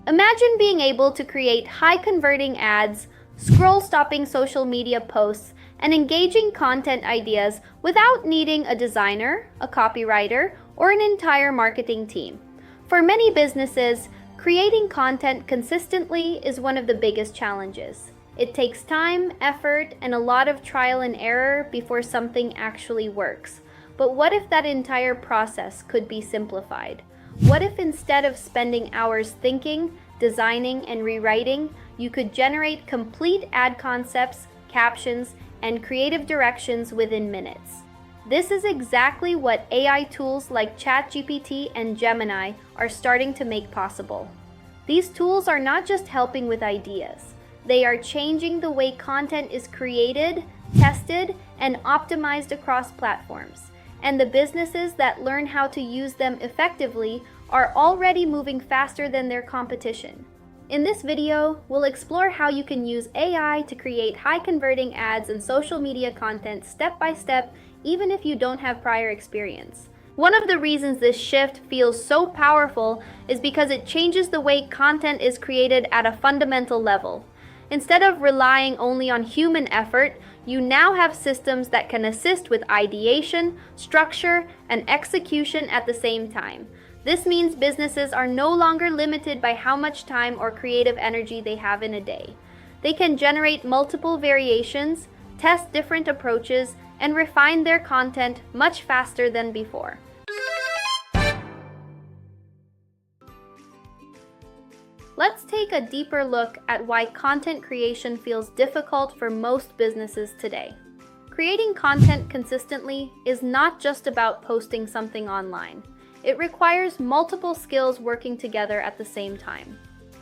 Imagine being able to create high-converting ads, scroll-stopping social media posts, and engaging content ideas without needing a designer, a copywriter, or an entire marketing team. For many businesses, creating content consistently is one of the biggest challenges. It takes time, effort, and a lot of trial and error before something actually works. But what if that entire process could be simplified? What if instead of spending hours thinking, designing, and rewriting, you could generate complete ad concepts, captions, and creative directions within minutes? This is exactly what AI tools like ChatGPT and Gemini are starting to make possible. These tools are not just helping with ideas. They are changing the way content is created, tested, and optimized across platforms. And the businesses that learn how to use them effectively are already moving faster than their competition. In this video, we'll explore how you can use AI to create high-converting ads and social media content step by step, even if you don't have prior experience. One of the reasons this shift feels so powerful is because it changes the way content is created at a fundamental level. Instead of relying only on human effort, you now have systems that can assist with ideation, structure, and execution at the same time. This means businesses are no longer limited by how much time or creative energy they have in a day. They can generate multiple variations, test different approaches, and refine their content much faster than before. Let's take a deeper look at why content creation feels difficult for most businesses today. Creating content consistently is not just about posting something online. It requires multiple skills working together at the same time.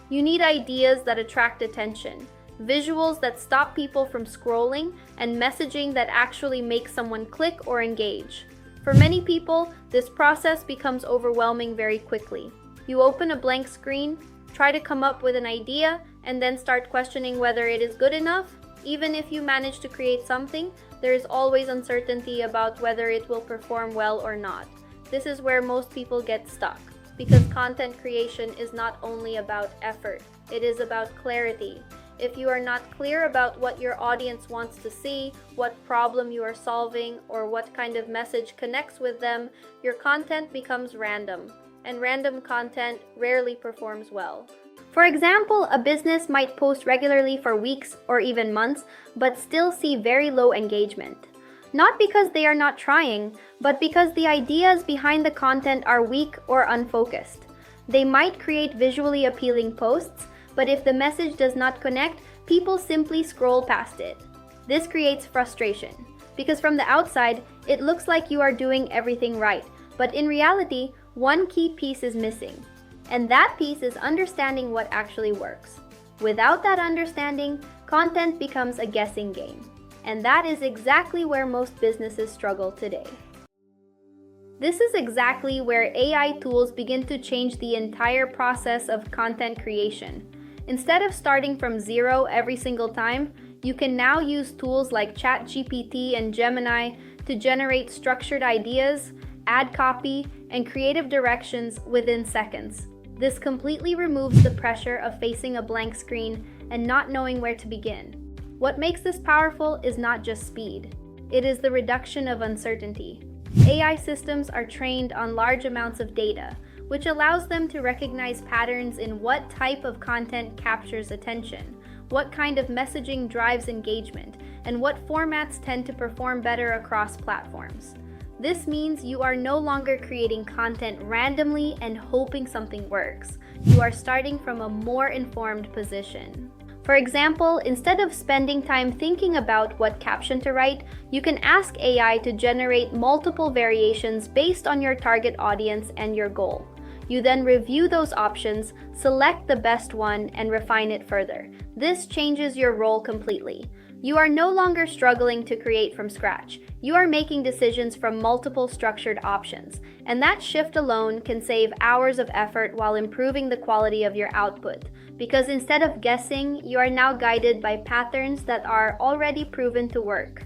You need ideas that attract attention, visuals that stop people from scrolling, and messaging that actually makes someone click or engage. For many people, this process becomes overwhelming very quickly. You open a blank screen, try to come up with an idea, and then start questioning whether it is good enough. Even if you manage to create something, there is always uncertainty about whether it will perform well or not. This is where most people get stuck, because content creation is not only about effort, it is about clarity. If you are not clear about what your audience wants to see, what problem you are solving, or what kind of message connects with them, your content becomes random. And random content rarely performs well. For example, a business might post regularly for weeks or even months, but still see very low engagement. Not because they are not trying, but because the ideas behind the content are weak or unfocused. They might create visually appealing posts, but if the message does not connect, people simply scroll past it. This creates frustration, because from the outside, it looks like you are doing everything right, but in reality, one key piece is missing, and that piece is understanding what actually works. Without that understanding, content becomes a guessing game, and that is exactly where most businesses struggle today. This is exactly where AI tools begin to change the entire process of content creation. Instead of starting from zero every single time, you can now use tools like ChatGPT and Gemini to generate structured ideas, ad copy, and creative directions within seconds. This completely removes the pressure of facing a blank screen and not knowing where to begin. What makes this powerful is not just speed. It is the reduction of uncertainty. AI systems are trained on large amounts of data, which allows them to recognize patterns in what type of content captures attention, what kind of messaging drives engagement, and what formats tend to perform better across platforms. This means you are no longer creating content randomly and hoping something works. You are starting from a more informed position. For example, instead of spending time thinking about what caption to write, you can ask AI to generate multiple variations based on your target audience and your goal. You then review those options, select the best one, and refine it further. This changes your role completely. You are no longer struggling to create from scratch. You are making decisions from multiple structured options, and that shift alone can save hours of effort while improving the quality of your output. Because instead of guessing, you are now guided by patterns that are already proven to work.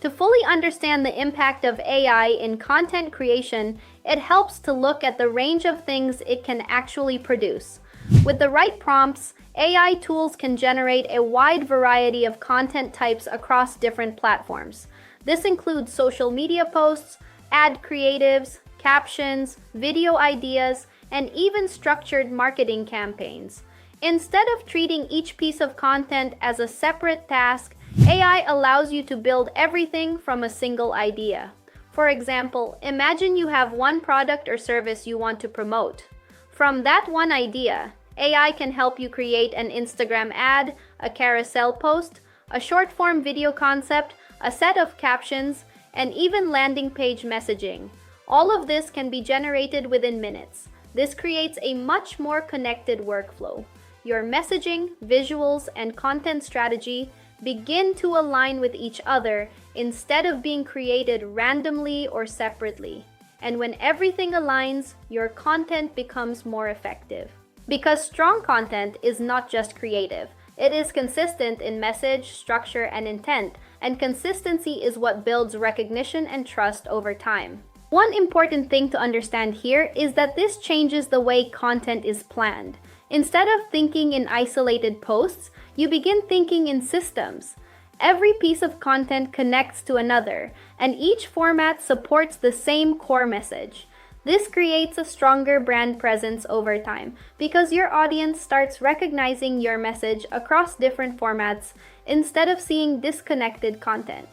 To fully understand the impact of AI in content creation, it helps to look at the range of things it can actually produce. With the right prompts, AI tools can generate a wide variety of content types across different platforms. This includes social media posts, ad creatives, captions, video ideas, and even structured marketing campaigns. Instead of treating each piece of content as a separate task, AI allows you to build everything from a single idea. For example, imagine you have one product or service you want to promote. From that one idea, AI can help you create an Instagram ad, a carousel post, a short-form video concept, a set of captions, and even landing page messaging. All of this can be generated within minutes. This creates a much more connected workflow. Your messaging, visuals, and content strategy begin to align with each other instead of being created randomly or separately. And when everything aligns, your content becomes more effective. Because strong content is not just creative, it is consistent in message, structure, and intent, and consistency is what builds recognition and trust over time. One important thing to understand here is that this changes the way content is planned. Instead of thinking in isolated posts, you begin thinking in systems. Every piece of content connects to another, and each format supports the same core message. This creates a stronger brand presence over time because your audience starts recognizing your message across different formats instead of seeing disconnected content.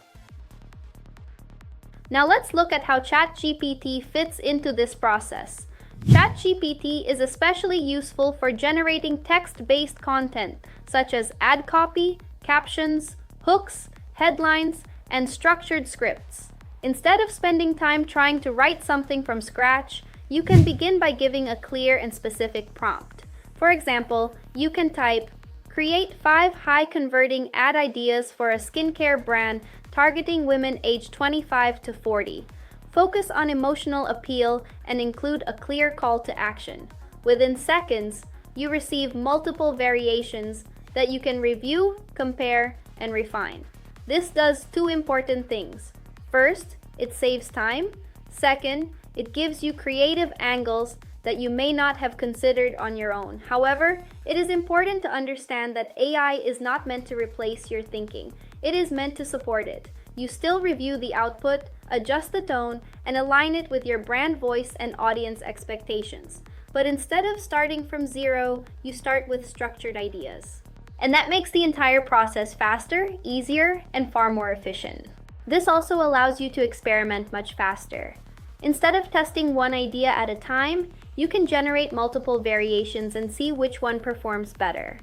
Now let's look at how ChatGPT fits into this process. ChatGPT is especially useful for generating text-based content such as ad copy, captions, hooks, headlines, and structured scripts. Instead of spending time trying to write something from scratch, you can begin by giving a clear and specific prompt. For example, you can type, "Create 5 high-converting ad ideas for a skincare brand targeting women aged 25 to 40. Focus on emotional appeal and include a clear call to action." Within seconds, you receive multiple variations that you can review, compare, and refine. This does 2 important things. First, it saves time. Second, it gives you creative angles that you may not have considered on your own. However, it is important to understand that AI is not meant to replace your thinking. It is meant to support it. You still review the output, adjust the tone, and align it with your brand voice and audience expectations. But instead of starting from zero, you start with structured ideas. And that makes the entire process faster, easier, and far more efficient. This also allows you to experiment much faster. Instead of testing one idea at a time, you can generate multiple variations and see which one performs better.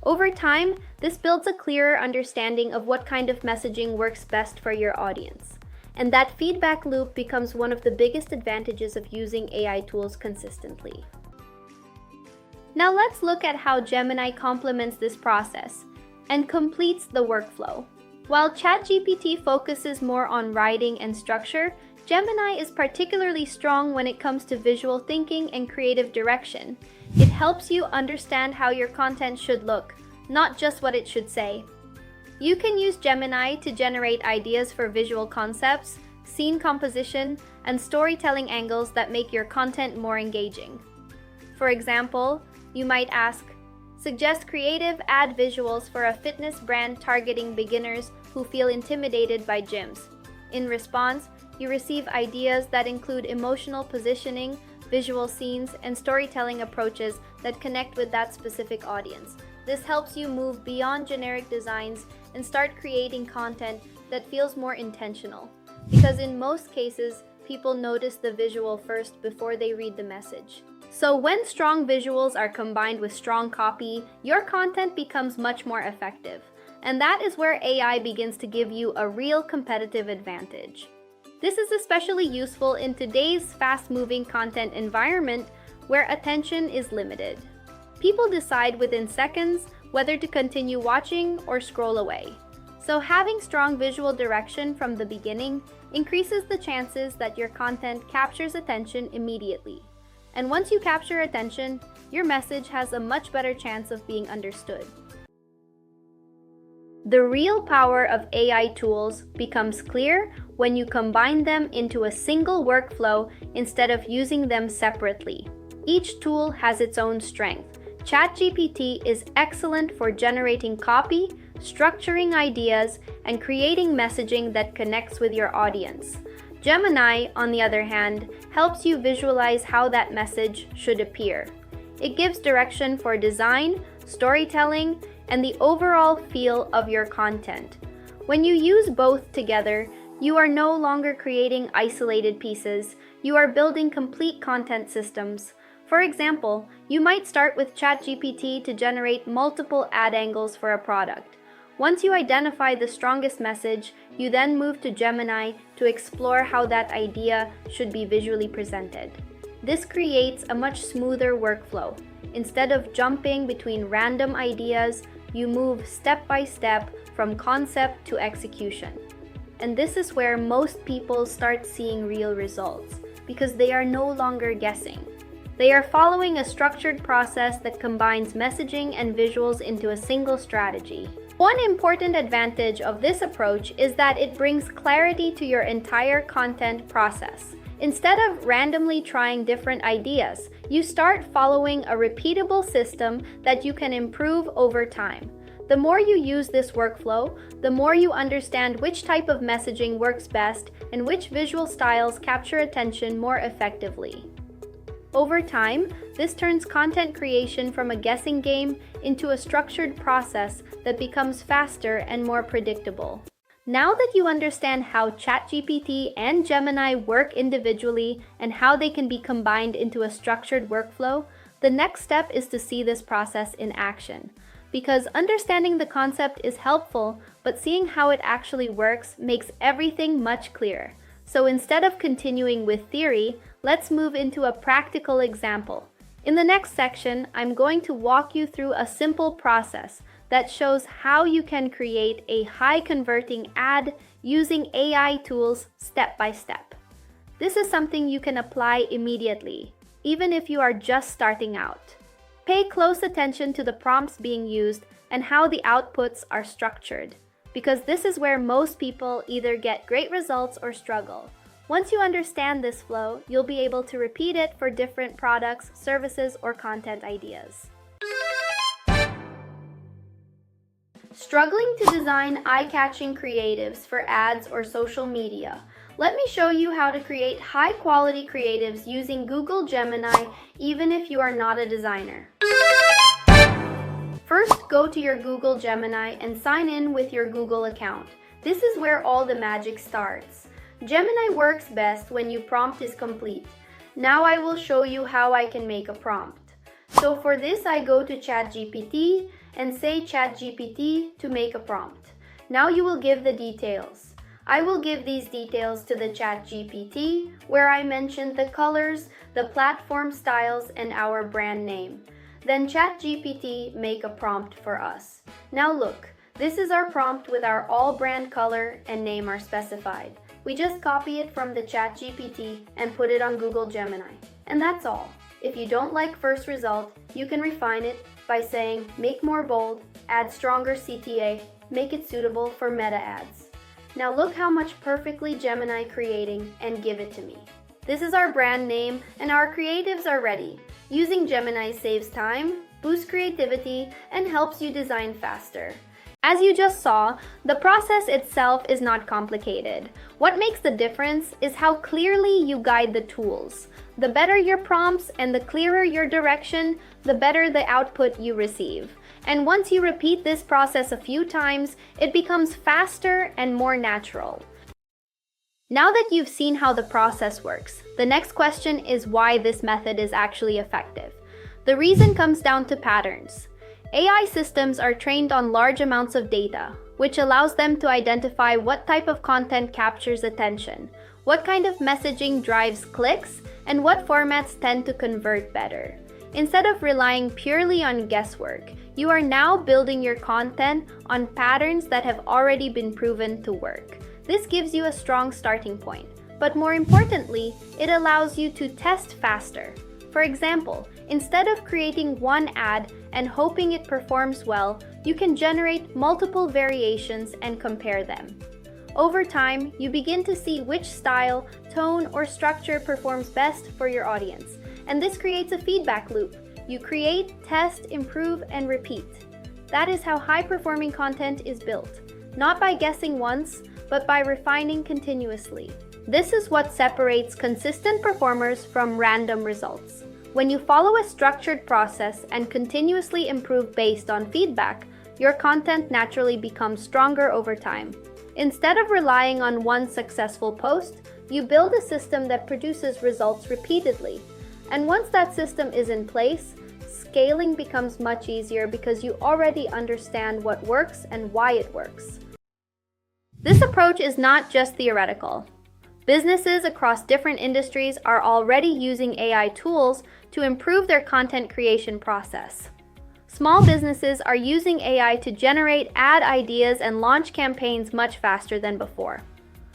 Over time, this builds a clearer understanding of what kind of messaging works best for your audience. And that feedback loop becomes one of the biggest advantages of using AI tools consistently. Now let's look at how Gemini complements this process and completes the workflow. While ChatGPT focuses more on writing and structure, Gemini is particularly strong when it comes to visual thinking and creative direction. It helps you understand how your content should look, not just what it should say. You can use Gemini to generate ideas for visual concepts, scene composition, and storytelling angles that make your content more engaging. For example, you might ask, "Suggest creative ad visuals for a fitness brand targeting beginners who feel intimidated by gyms." In response, you receive ideas that include emotional positioning, visual scenes, and storytelling approaches that connect with that specific audience. This helps you move beyond generic designs and start creating content that feels more intentional. Because in most cases, people notice the visual first before they read the message. So when strong visuals are combined with strong copy, your content becomes much more effective. And that is where AI begins to give you a real competitive advantage. This is especially useful in today's fast-moving content environment where attention is limited. People decide within seconds whether to continue watching or scroll away. So having strong visual direction from the beginning increases the chances that your content captures attention immediately. And once you capture attention, your message has a much better chance of being understood. The real power of AI tools becomes clear when you combine them into a single workflow instead of using them separately. Each tool has its own strength. ChatGPT is excellent for generating copy, structuring ideas, and creating messaging that connects with your audience. Gemini, on the other hand, helps you visualize how that message should appear. It gives direction for design, storytelling, and the overall feel of your content. When you use both together, you are no longer creating isolated pieces, you are building complete content systems. For example, you might start with ChatGPT to generate multiple ad angles for a product. Once you identify the strongest message, you then move to Gemini to explore how that idea should be visually presented. This creates a much smoother workflow. Instead of jumping between random ideas, you move step by step from concept to execution. And this is where most people start seeing real results, because they are no longer guessing. They are following a structured process that combines messaging and visuals into a single strategy. One important advantage of this approach is that it brings clarity to your entire content process. Instead of randomly trying different ideas, you start following a repeatable system that you can improve over time. The more you use this workflow, the more you understand which type of messaging works best and which visual styles capture attention more effectively. Over time, this turns content creation from a guessing game into a structured process that becomes faster and more predictable. Now that you understand how ChatGPT and Gemini work individually and how they can be combined into a structured workflow, the next step is to see this process in action. Because understanding the concept is helpful, but seeing how it actually works makes everything much clearer. So instead of continuing with theory, let's move into a practical example. In the next section, I'm going to walk you through a simple process that shows how you can create a high-converting ad using AI tools step by step. This is something you can apply immediately, even if you are just starting out. Pay close attention to the prompts being used and how the outputs are structured, because this is where most people either get great results or struggle. Once you understand this flow, you'll be able to repeat it for different products, services, or content ideas. Struggling to design eye-catching creatives for ads or social media? Let me show you how to create high-quality creatives using Google Gemini, even if you are not a designer. First, go to your Google Gemini and sign in with your Google account. This is where all the magic starts. Gemini works best when your prompt is complete. Now I will show you how I can make a prompt. So for this, I go to ChatGPT and say ChatGPT to make a prompt. Now you will give the details. I will give these details to the ChatGPT, where I mention the colors, the platform styles, and our brand name. Then ChatGPT make a prompt for us. Now look, this is our prompt with our all brand color and name are specified. We just copy it from the ChatGPT and put it on Google Gemini. And that's all. If you don't like first result, you can refine it by saying make more bold, add stronger CTA, make it suitable for meta ads. Now look how much perfectly Gemini creating and give it to me. This is our brand name and our creatives are ready. Using Gemini saves time, boosts creativity, and helps you design faster. As you just saw, the process itself is not complicated. What makes the difference is how clearly you guide the tools. The better your prompts and the clearer your direction, the better the output you receive. And once you repeat this process a few times, it becomes faster and more natural. Now that you've seen how the process works, the next question is why this method is actually effective. The reason comes down to patterns. AI systems are trained on large amounts of data, which allows them to identify what type of content captures attention, what kind of messaging drives clicks, and what formats tend to convert better. Instead of relying purely on guesswork, you are now building your content on patterns that have already been proven to work. This gives you a strong starting point, but more importantly, it allows you to test faster. For example, instead of creating one ad and hoping it performs well, you can generate multiple variations and compare them. Over time, you begin to see which style, tone, or structure performs best for your audience, and this creates a feedback loop. You create, test, improve, and repeat. That is how high-performing content is built, not by guessing once, but by refining continuously. This is what separates consistent performers from random results. When you follow a structured process and continuously improve based on feedback, your content naturally becomes stronger over time. Instead of relying on one successful post, you build a system that produces results repeatedly. And once that system is in place, scaling becomes much easier because you already understand what works and why it works. This approach is not just theoretical. Businesses across different industries are already using AI tools to improve their content creation process. Small businesses are using AI to generate ad ideas and launch campaigns much faster than before.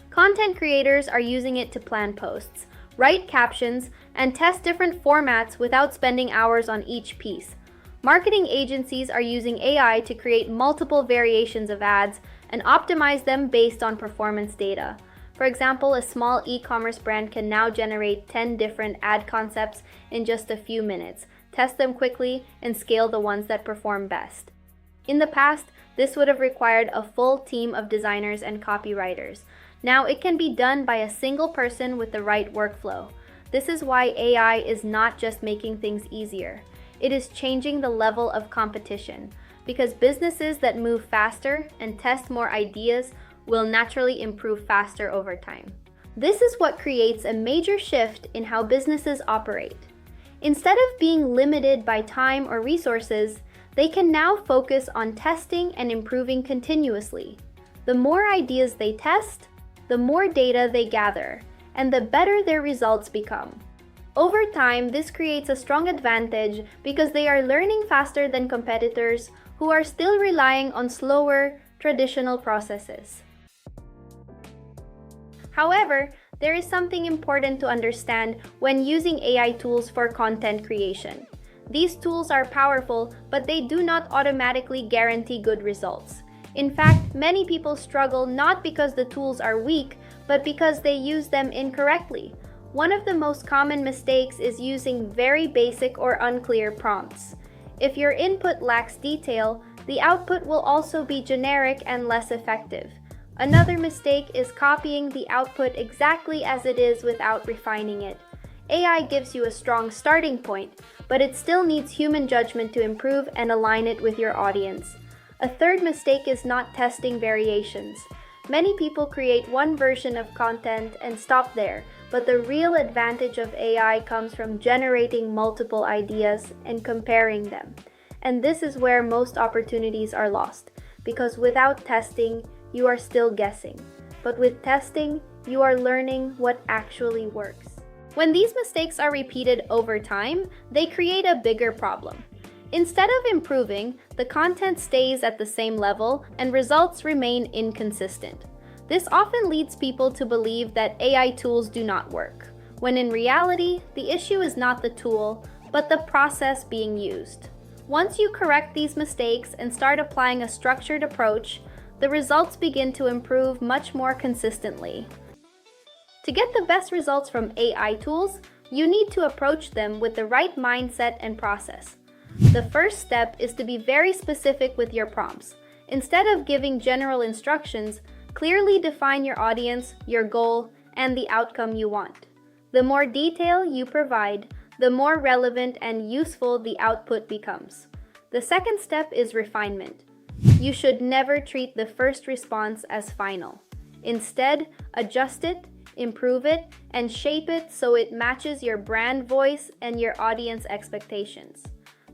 Content creators are using it to plan posts, write captions, and test different formats without spending hours on each piece. Marketing agencies are using AI to create multiple variations of ads and optimize them based on performance data. For example, a small e-commerce brand can now generate 10 different ad concepts in just a few minutes, test them quickly, and scale the ones that perform best. In the past, this would have required a full team of designers and copywriters. Now it can be done by a single person with the right workflow. This is why AI is not just making things easier. It is changing the level of competition, because businesses that move faster and test more ideas will naturally improve faster over time. This is what creates a major shift in how businesses operate. Instead of being limited by time or resources, they can now focus on testing and improving continuously. The more ideas they test, the more data they gather, and the better their results become. Over time, this creates a strong advantage because they are learning faster than competitors who are still relying on slower, traditional processes. However, there is something important to understand when using AI tools for content creation. These tools are powerful, but they do not automatically guarantee good results. In fact, many people struggle not because the tools are weak, but because they use them incorrectly. One of the most common mistakes is using very basic or unclear prompts. If your input lacks detail, the output will also be generic and less effective. Another mistake is copying the output exactly as it is without refining it. AI gives you a strong starting point, but it still needs human judgment to improve and align it with your audience. A third mistake is not testing variations. Many people create one version of content and stop there, but the real advantage of AI comes from generating multiple ideas and comparing them. And this is where most opportunities are lost, because without testing, you are still guessing. But with testing, you are learning what actually works. When these mistakes are repeated over time, they create a bigger problem. Instead of improving, the content stays at the same level and results remain inconsistent. This often leads people to believe that AI tools do not work, when in reality, the issue is not the tool, but the process being used. Once you correct these mistakes and start applying a structured approach, the results begin to improve much more consistently. To get the best results from AI tools, you need to approach them with the right mindset and process. The first step is to be very specific with your prompts. Instead of giving general instructions, clearly define your audience, your goal, and the outcome you want. The more detail you provide, the more relevant and useful the output becomes. The second step is refinement. You should never treat the first response as final. Instead, adjust it, improve it, and shape it so it matches your brand voice and your audience expectations.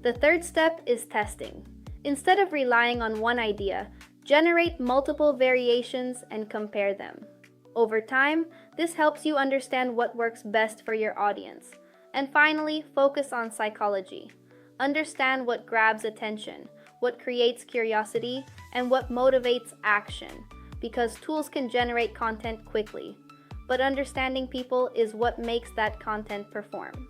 The third step is testing. Instead of relying on one idea, generate multiple variations and compare them. Over time, this helps you understand what works best for your audience. And finally, focus on psychology. Understand what grabs attention, what creates curiosity, and what motivates action, because tools can generate content quickly, but understanding people is what makes that content perform.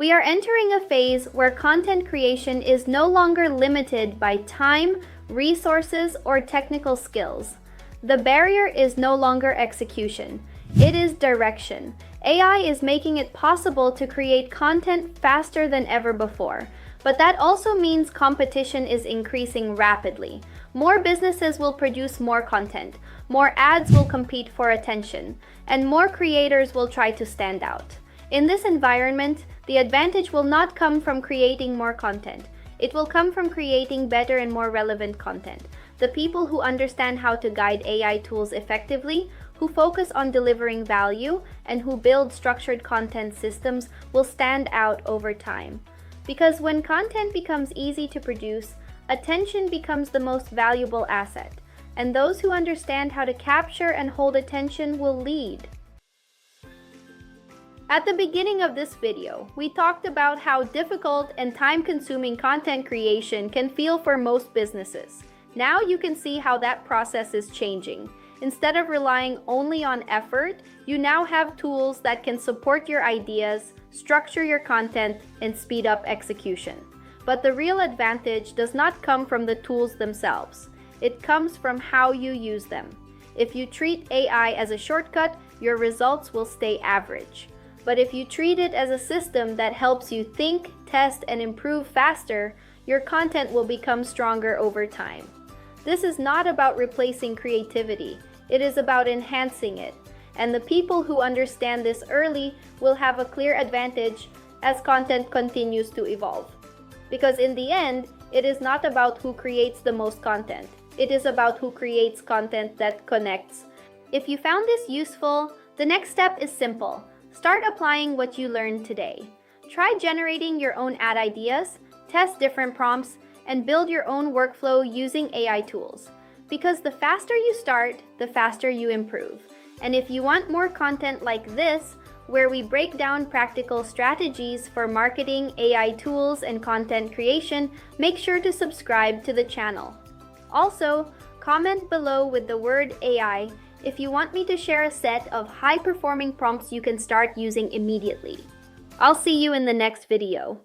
We are entering a phase where content creation is no longer limited by time, resources, or technical skills. The barrier is no longer execution, it is direction. AI is making it possible to create content faster than ever before, but that also means competition is increasing rapidly. More businesses will produce more content, more ads will compete for attention, and more creators will try to stand out. In this environment, the advantage will not come from creating more content. It will come from creating better and more relevant content. The people who understand how to guide AI tools effectively, who focus on delivering value, and who build structured content systems will stand out over time. Because when content becomes easy to produce, attention becomes the most valuable asset, and those who understand how to capture and hold attention will lead. At the beginning of this video, we talked about how difficult and time-consuming content creation can feel for most businesses. Now you can see how that process is changing. Instead of relying only on effort, you now have tools that can support your ideas, structure your content, and speed up execution. But the real advantage does not come from the tools themselves. It comes from how you use them. If you treat AI as a shortcut, your results will stay average. But if you treat it as a system that helps you think, test, and improve faster, your content will become stronger over time. This is not about replacing creativity. It is about enhancing it. And the people who understand this early will have a clear advantage as content continues to evolve. Because in the end, it is not about who creates the most content. It is about who creates content that connects. If you found this useful, the next step is simple. Start applying what you learned today. Try generating your own ad ideas, test different prompts, and build your own workflow using AI tools. Because the faster you start, the faster you improve. And if you want more content like this, where we break down practical strategies for marketing, AI tools, and content creation, make sure to subscribe to the channel. Also, comment below with the word AI if you want me to share a set of high-performing prompts you can start using immediately. I'll see you in the next video.